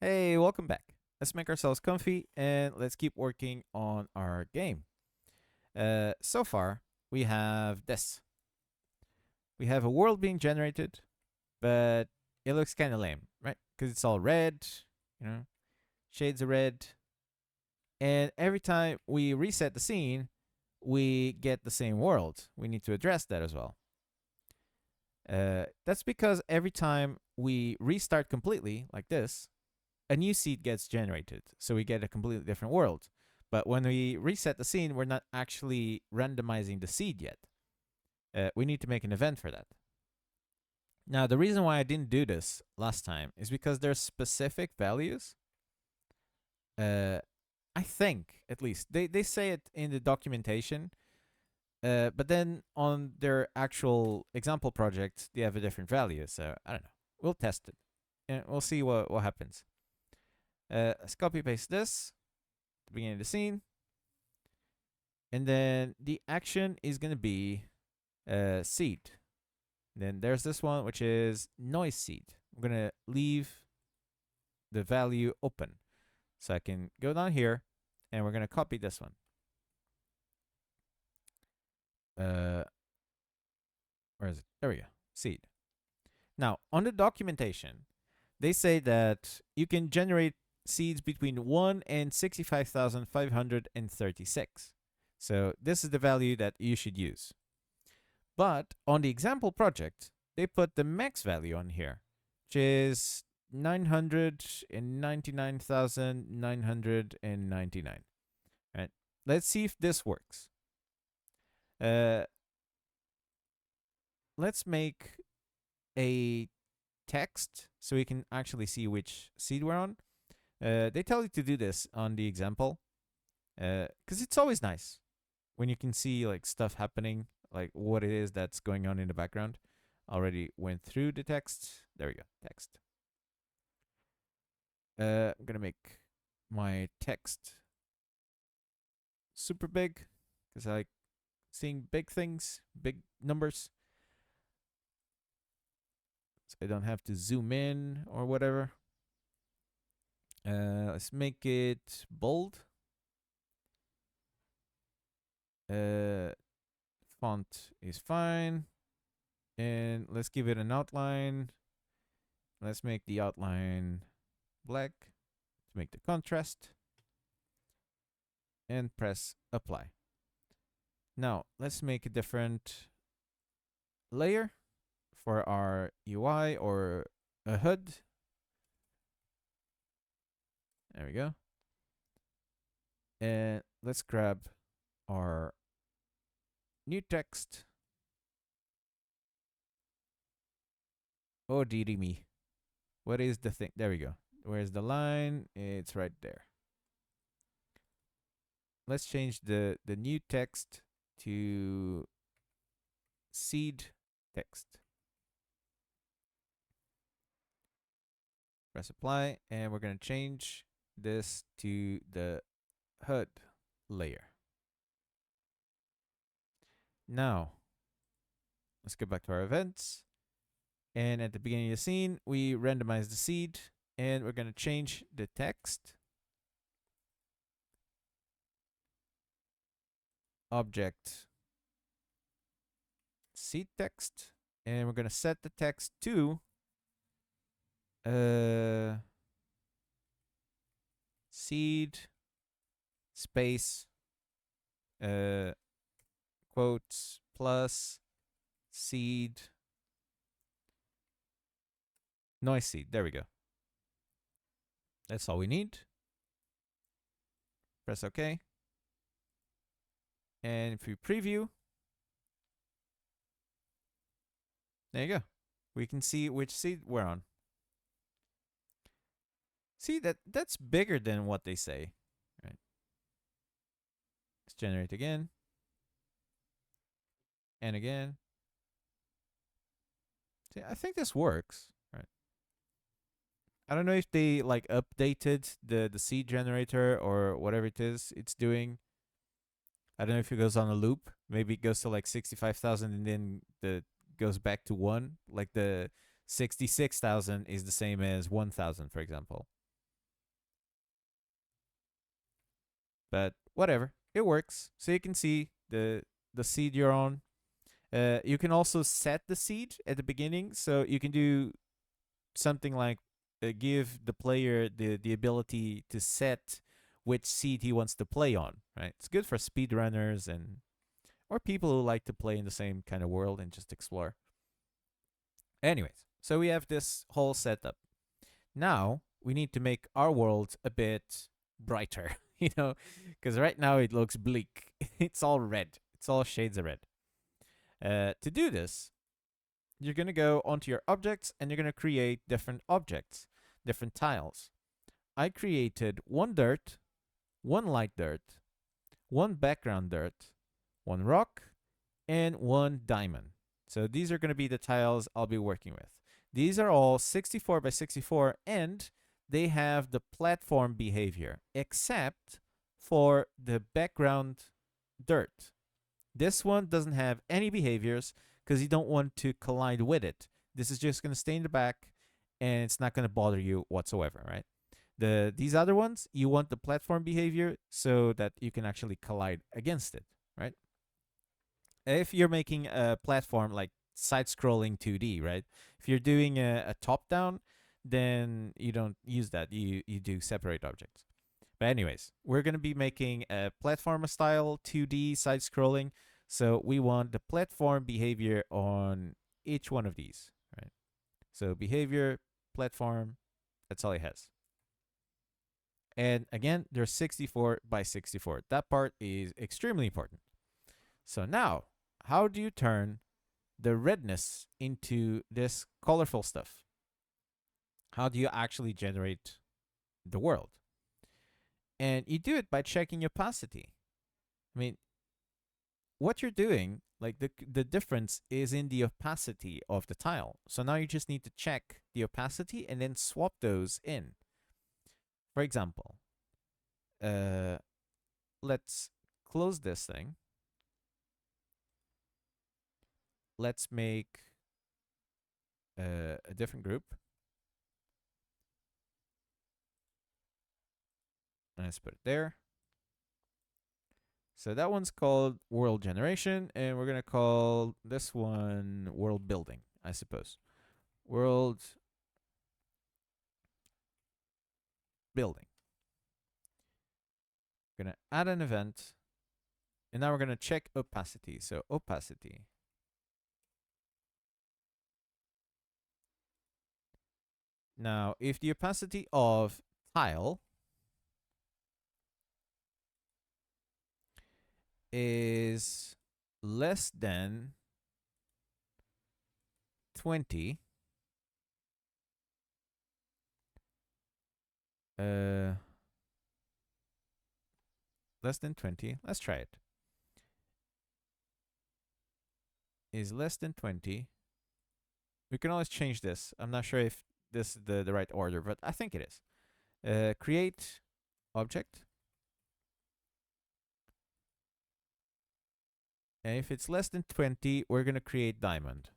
Hey, welcome back. Let's make ourselves comfy and let's keep working on our game. So far, we have this. We have a world being generated, but it looks kind of lame, right? Because it's all red, you know, shades of red. And every time we reset the scene, we get the same world. We need to address that as well. That's because every time we restart completely, like this, a new seed gets generated. So we get a completely different world. But when we reset the scene, we're not actually randomizing the seed yet. We need to make an event for that. Now, the reason why I didn't do this last time is because there's specific values. Uh, I think, at least, they say it in the documentation. But then on their actual example project, they have a different value. So I don't know. We'll test it and we'll see what happens. Let's copy paste this at the beginning of the scene. And then the action is going to be seed. Then there's this one, which is noise seed. I'm going to leave the value open. So I can go down here and we're going to copy this one. Where is it? There we go. Seed. Now, on the documentation, they say that you can generate seeds between 1 and 65,536. So this is the value that you should use. But on the example project, they put the max value on here, which is 999,999. Right? Let's see if this works. Let's make a text so we can actually see which seed we're on. They tell you to do this on the example because it's always nice when you can see like stuff happening, like what it is that's going on in the background. Already went through the text. There we go, text. I'm gonna make my text super big because I like seeing big things, big numbers. So I don't have to zoom in or whatever. Let's make it bold. Font is fine. And let's give it an outline. Let's make the outline black to make the contrast. And press apply. Now, let's make a different layer for our UI or a HUD. There we go. And let's grab our new text. Oh, dearie me. What is the thing? There we go. Where's the line? It's right there. Let's change the new text to seed text. Press apply, and we're going to change this to the HUD layer. Now, let's go back to our events. And at the beginning of the scene, we randomize the seed, and we're going to change the text. Object seed text, and we're going to set the text to seed space quotes plus seed noise seed. There we go. That's all we need. Press OK. And if we preview, there you go. We can see which seed we're on. See, that's bigger than what they say. Right. Let's generate again. And again. See, I think this works. Right. I don't know if they like updated the seed generator or whatever it is it's doing. I don't know if it goes on a loop. Maybe it goes to like 65,000 and then the goes back to 1. Like the 66,000 is the same as 1,000, for example. but whatever, it works. So you can see the seed you're on. You can also set the seed at the beginning, so you can do something like give the player the ability to set which seed he wants to play on. Right, it's good for speedrunners and or people who like to play in the same kind of world and just explore. Anyways, so we have this whole setup. Now we need to make our world a bit brighter, because right now it looks bleak. It's all red. It's all shades of red. To do this, you're going to go onto your objects and you're going to create different objects, different tiles. I created one dirt, one light dirt, one background dirt, one rock, and one diamond. So these are going to be the tiles I'll be working with. These are all 64 by 64, and they have the platform behavior, except for the background dirt. This one doesn't have any behaviors because you don't want to collide with it. This is just going to stay in the back, and it's not going to bother you whatsoever, right? These other ones, you want the platform behavior so that you can actually collide against it, right? If you're making a platform like side-scrolling 2D, right? If you're doing a top-down, then you don't use that. You do separate objects. But anyways, we're going to be making a platform style 2D side-scrolling. So we want the platform behavior on each one of these, right? So behavior, platform, that's all it has. And again, there's 64 by 64. That part is extremely important. So now, how do you turn the redness into this colorful stuff? How do you actually generate the world? And you do it by checking opacity. I mean, what you're doing, like the difference is in the opacity of the tile. So now you just need to check the opacity and then swap those in. For example, let's close this thing. Let's make a different group. Let's put it there. So that one's called world generation, and we're going to call this one world building, I suppose. World building. We're going to add an event, and now we're going to check opacity. So opacity. Now, if the opacity of tile is less than 20, less than 20, let's try it. Is less than 20. We can always change this. I'm not sure if this is the right order, but I think it is. Create object. And if it's less than 20, we're going to create diamond.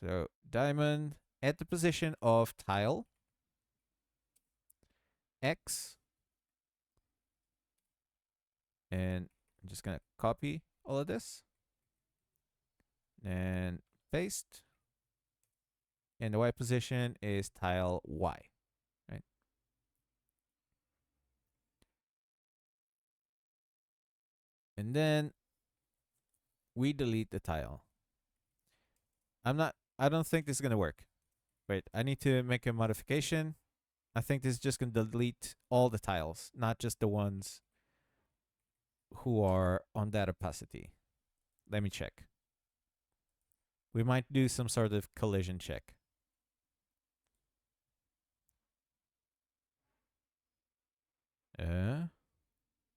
So diamond at the position of tile X. And I'm just going to copy all of this and paste. And the Y position is tile Y, right? And then we delete the tile. I don't think this is going to work. Wait, I need to make a modification. I think this is just going to delete all the tiles, not just the ones who are on that opacity. Let me check. We might do some sort of collision check.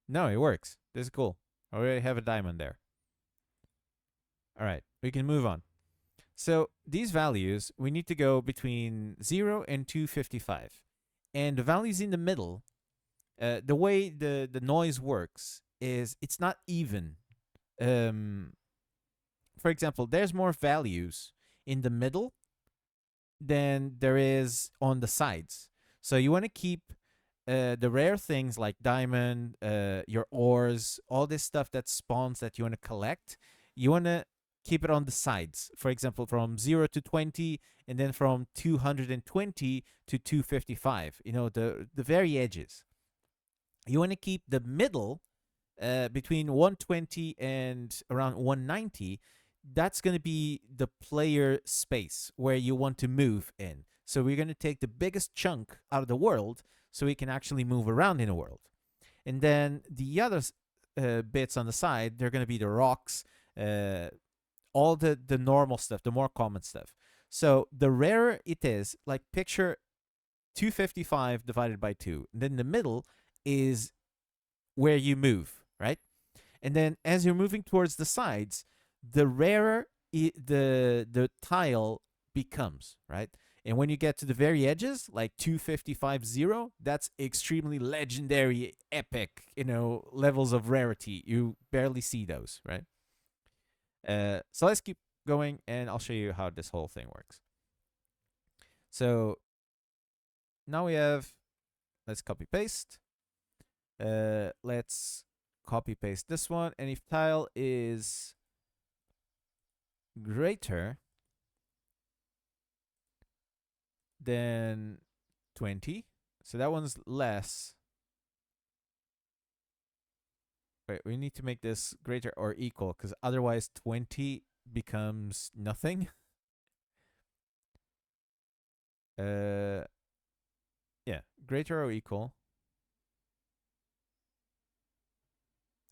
No, it works. This is cool. I already have a diamond there. All right, we can move on. So these values, we need to go between 0 and 255. And the values in the middle, the way the noise works is it's not even. For example, there's more values in the middle than there is on the sides. So you want to keep the rare things like diamond, your ores, all this stuff that spawns that you want to collect, you want to keep it on the sides. For example, from 0 to 20, and then from 220 to 255. The very edges. You want to keep the middle between 120 and around 190. That's going to be the player space where you want to move in. So we're going to take the biggest chunk out of the world so we can actually move around in the world. And then the other bits on the side, they're going to be the rocks, all the normal stuff, the more common stuff. So the rarer it is, like picture 255 divided by 2. And then the middle is where you move, right? And then as you're moving towards the sides, the rarer the tile becomes, right? And when you get to the very edges, like 255.0, that's extremely legendary, epic, levels of rarity. You barely see those, right? So let's keep going, and I'll show you how this whole thing works. So now we have, let's copy paste. Let's copy paste this one, and if tile is greater than 20, so that one's less. Wait, we need to make this greater or equal, because otherwise 20 becomes nothing. Yeah, greater or equal.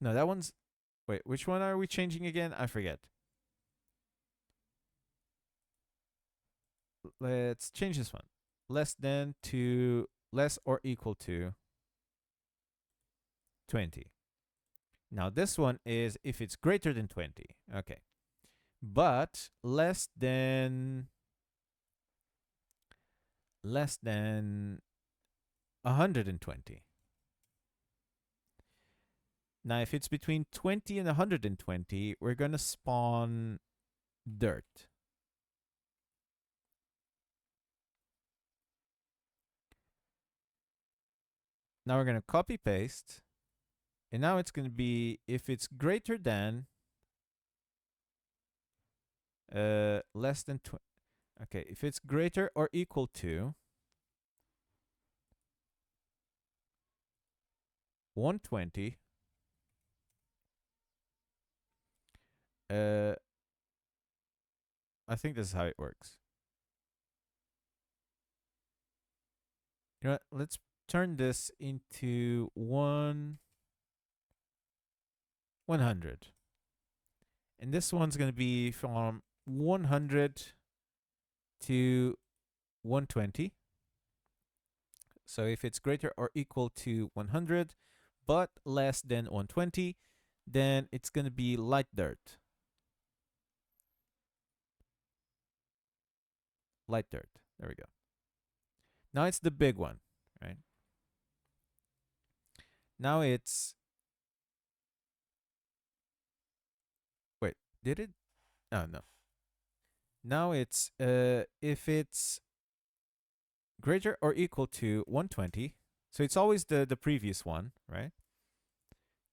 No, that one's, wait, which one are we changing again? I forget. Let's change this one. Less than to less or equal to 20. Now this one is if it's greater than 20. Okay. But less than 120. Now if it's between 20 and 120, we're going to spawn dirt. Now we're going to copy paste. And now it's going to be if it's greater than less than 20. Okay, if it's greater or equal to 120, I think this is how it works. You know what? Let's turn this into 100. And this one's going to be from 100 to 120. So if it's greater or equal to 100, but less than 120, then it's going to be light dirt. Light dirt. There we go. Now it's the big one, right? Now it's, wait, did it? Oh, no. Now it's, if it's greater or equal to 120, so it's always the previous one, right?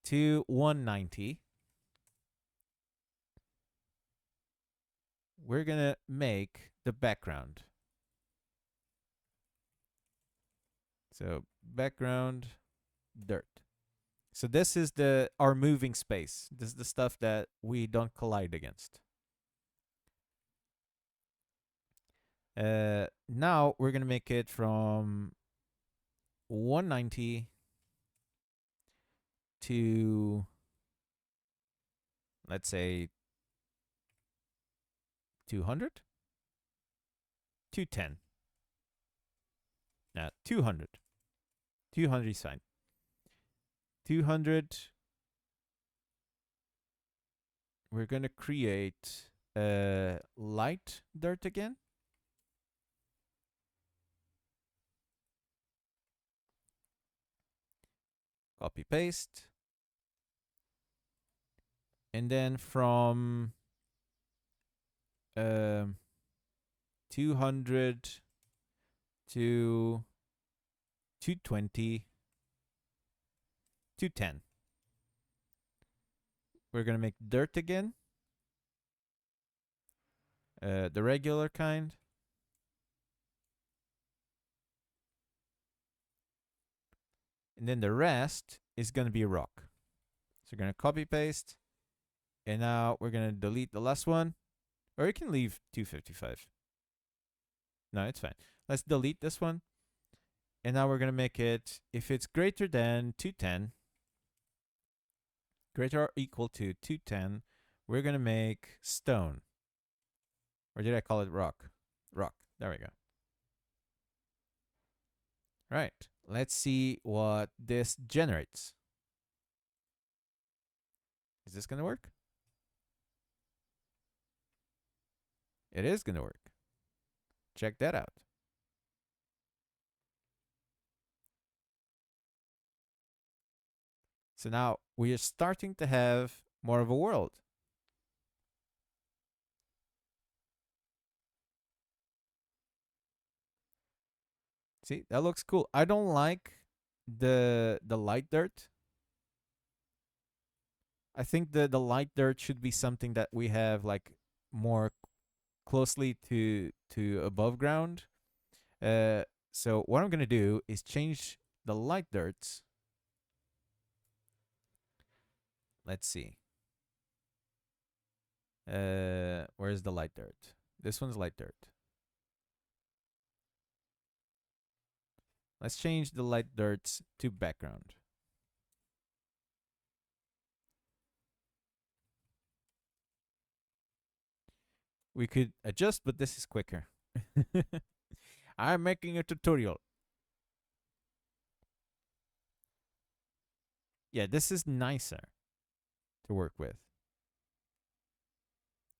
To 190, we're going to make the background. So background dirt. So this is our moving space. This is the stuff that we don't collide against. Now we're going to make it from 190 to, let's say, 200? 210. 200. 200 is fine. 200. We're going to create light dirt again. Copy paste. And then from 200 to 220, 210. We're going to make dirt again. The regular kind. And then the rest is going to be rock. So we're going to copy paste. And now we're going to delete the last one. Or you can leave 255. No, it's fine. Let's delete this one. And now we're going to make it, if it's greater than 210, greater or equal to 210, we're going to make stone. Or did I call it rock? Rock. There we go. Right. Let's see what this generates. Is this going to work? It is going to work. Check that out. So now we are starting to have more of a world. See, that looks cool. I don't like the light dirt. I think the light dirt should be something that we have like more closely to above ground. So what I'm gonna do is change the light dirts. Let's see. Where's the light dirt? This one's light dirt. Let's change the light dirts to background. We could adjust, but this is quicker. I'm making a tutorial. Yeah, this is nicer to work with.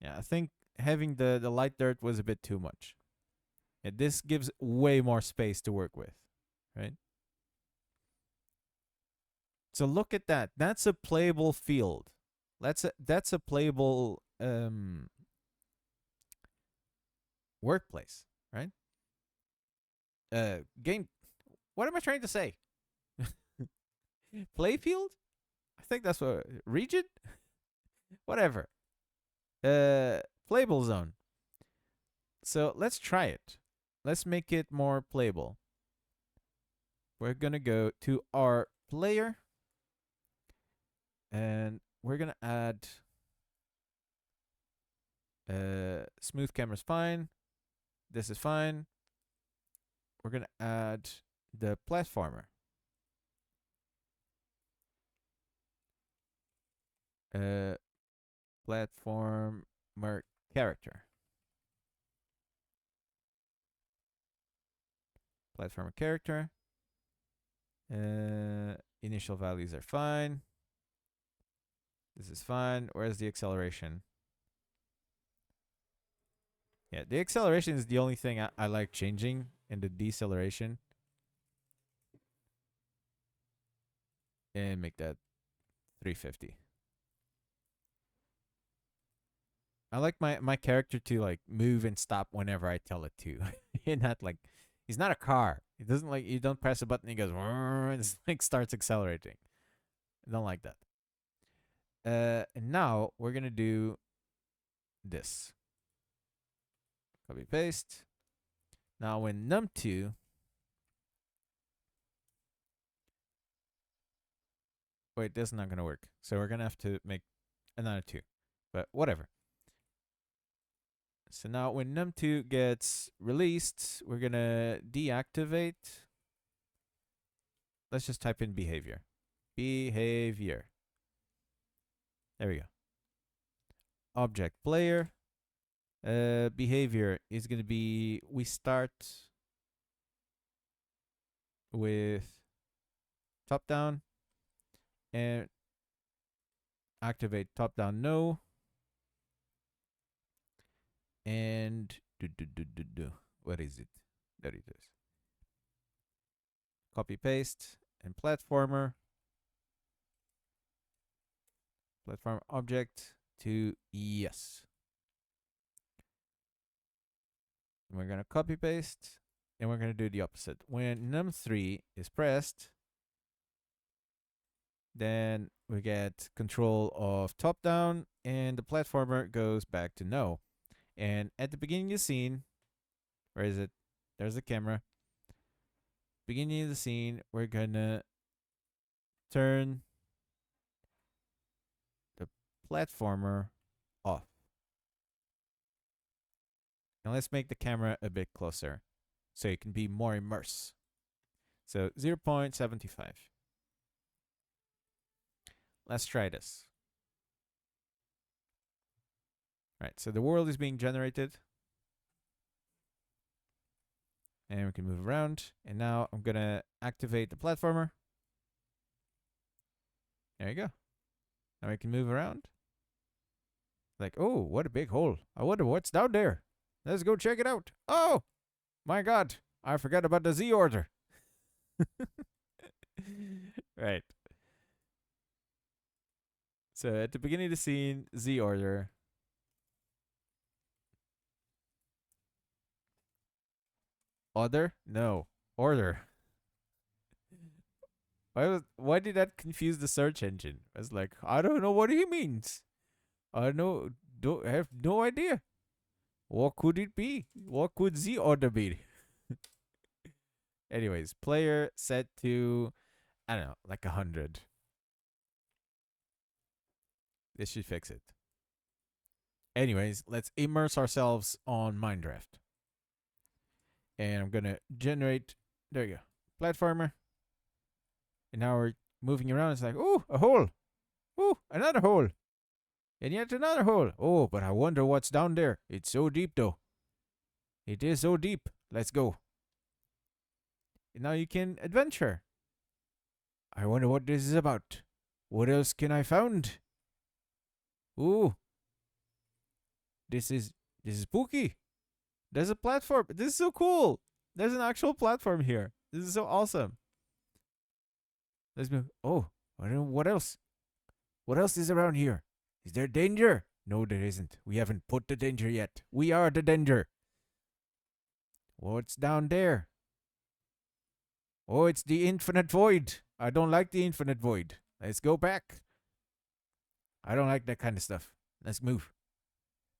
Yeah, I think having the light dirt was a bit too much. Yeah, this gives way more space to work with, right? So look at that. That's a playable field. That's a playable workplace, right? Game. What am I trying to say? Playfield? I think that's what region. Whatever. Playable zone. So let's try it. Let's make it more playable. We're gonna go to our player, and we're gonna add smooth camera's fine. This is fine. We're gonna add the platformer. Platformer character. Platformer character. Initial values are fine. This is fine. Where's the acceleration? Yeah, the acceleration is the only thing I like changing, and the deceleration. And make that 350. I like my character to like move and stop whenever I tell it to. And not like he's not a car. It doesn't like you don't press a button, he goes and it's like starts accelerating. I don't like that. And now we're gonna do this. Copy paste. Now when num2 wait, this is not gonna work. So we're gonna have to make another 2. But whatever. So now when num2 gets released, we're gonna deactivate. Let's just type in behavior. Behavior. There we go. Object player. Behavior is gonna be, we start with top down and activate top down no. And what is it? There it is. Copy paste and platformer. Platform object to yes. And we're gonna copy paste and we're gonna do the opposite. When num3 is pressed, Then we get control of top down, and the platformer goes back to no. And at the beginning of the scene, where is it? There's the camera. Beginning of the scene, we're gonna turn the platformer off. And let's make the camera a bit closer so you can be more immersed. So 0.75. Let's try this. Right, so the world is being generated. And we can move around. And now I'm going to activate the platformer. There you go. Now we can move around. Like, oh, what a big hole. I wonder what's down there. Let's go check it out. Oh, my God. I forgot about the Z order. Right. So at the beginning of the scene, Z order. Other? No. Order. Why did that confuse the search engine? I was like, I don't know what he means. I don't have no idea. What could it be? What could Z order be? Anyways, player set to, I don't know, like 100. This should fix it. Anyways, let's immerse ourselves on Minecraft. And I'm gonna generate, there you go, platformer. And now we're moving around. It's like, oh, a hole. Oh, another hole. And yet another hole. Oh, but I wonder what's down there. It's so deep, though. It is so deep. Let's go. And now you can adventure. I wonder what this is about. What else can I find? Ooh. This is spooky. There's a platform. This is so cool. There's an actual platform here. This is so awesome. Let's move. Oh, what else? What else is around here? Is there danger? No, there isn't. We haven't put the danger yet. We are the danger. What's down there? Oh, it's the infinite void. I don't like the infinite void. Let's go back. I don't like that kind of stuff. Let's move.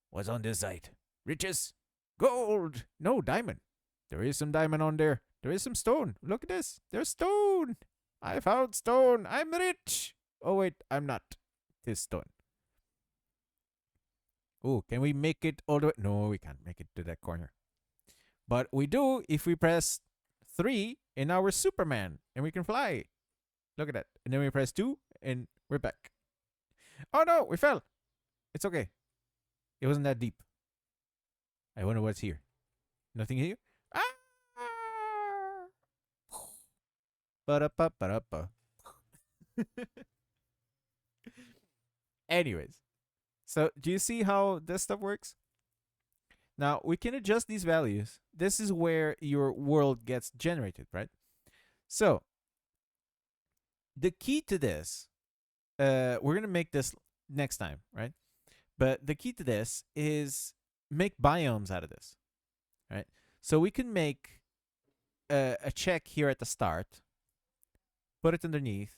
What's on this side? Riches? Gold? No, diamond. There is some diamond on there. There is some stone. Look at this. There's stone. I found stone. I'm rich. Oh, wait, I'm not. This stone. Oh, can we make it all the way? No, we can't make it to that corner. But we do if we press 3 and now we're Superman and we can fly. Look at that. And then we press 2 and we're back. Oh no, we fell. It's okay. It wasn't that deep. I wonder what's here. Nothing here? Ah! Ba-da-ba-ba-da-ba. Anyways, so do you see how this stuff works? Now, we can adjust these values. This is where your world gets generated, right? So, the key to this, we're going to make this next time, right? But the key to this is make biomes out of this, right? So we can make a check here at the start, put it underneath,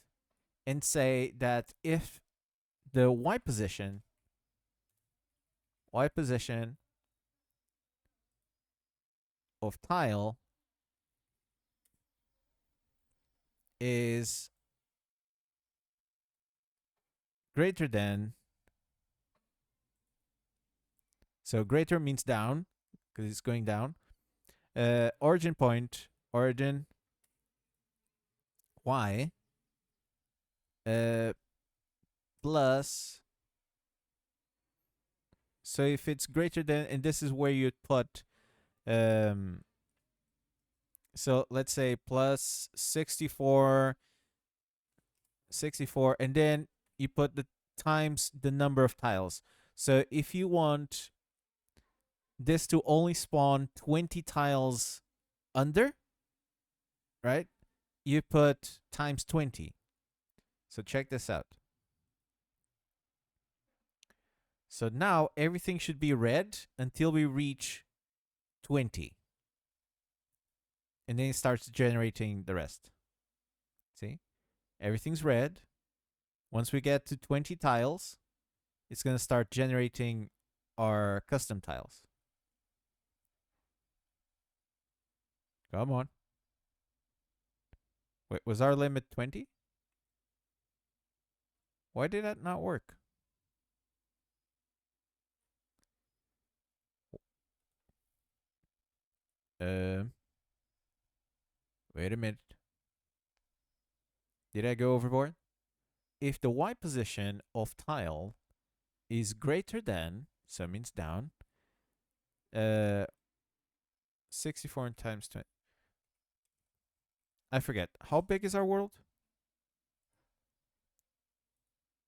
and say that if the Y position of tile is greater than, so greater means down because it's going down. Origin point, origin Y plus, so if it's greater than, and this is where you'd put, so let's say plus 64, and then you put the times the number of tiles. So if you want this to only spawn 20 tiles under, right? You put times 20. So check this out. So now everything should be red until we reach 20. And then it starts generating the rest. See? Everything's red Once we get to 20 tiles, it's going to start generating our custom tiles. Come on. Wait, was our limit 20? Why did that not work? Wait a minute. Did I go overboard? If the Y position of tile is greater than, so it means down, 64 times 20. I forget. How big is our world?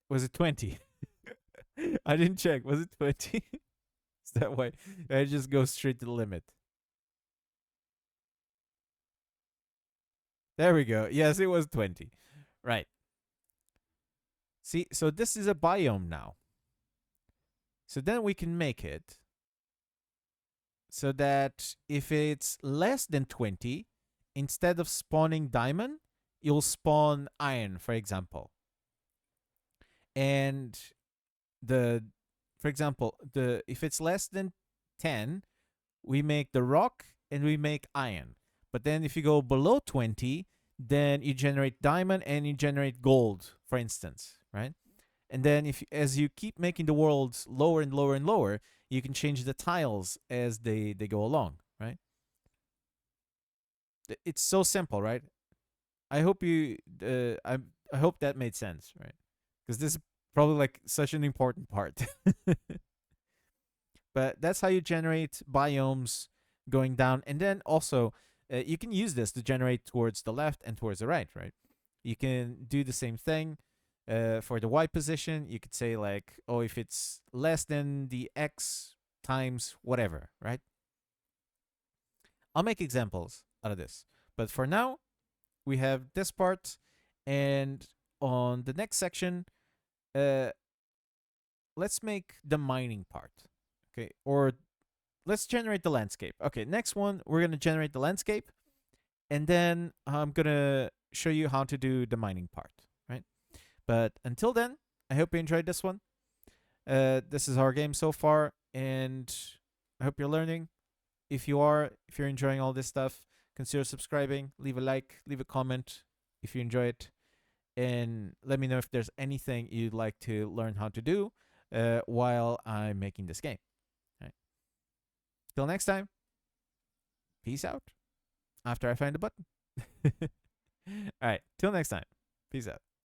Was it 20? I didn't check. Was it 20? Is that why? I just go straight to the limit. There we go. Yes, it was 20. Right. See, so this is a biome now. So then we can make it so that if it's less than 20, instead of spawning diamond, you'll spawn iron, for example. And for example, if it's less than 10, we make the rock and we make iron. But then if you go below 20, then you generate diamond and you generate gold, for instance, right? And then as you keep making the worlds lower and lower and lower, you can change the tiles as they go along, right? It's so simple, right? I hope I hope that made sense, right? Because this is probably like such an important part. But that's how you generate biomes going down. And then also, you can use this to generate towards the left and towards the right, right? You can do the same thing for the Y position. You could say, like, oh, if it's less than the X times whatever, right? I'll make examples out of this. But for now, we have this part. And on the next section, let's make the mining part. Okay, or let's generate the landscape. Okay, next one, we're going to generate the landscape. And then I'm going to show you how to do the mining part, right? But until then, I hope you enjoyed this one. This is our game so far, and I hope you're learning. If you're enjoying all this stuff, consider subscribing, leave a like, leave a comment if you enjoy it, and let me know if there's anything you'd like to learn how to do while I'm making this game. All right. Till next time, peace out. After I find the button. All right. Till next time, peace out.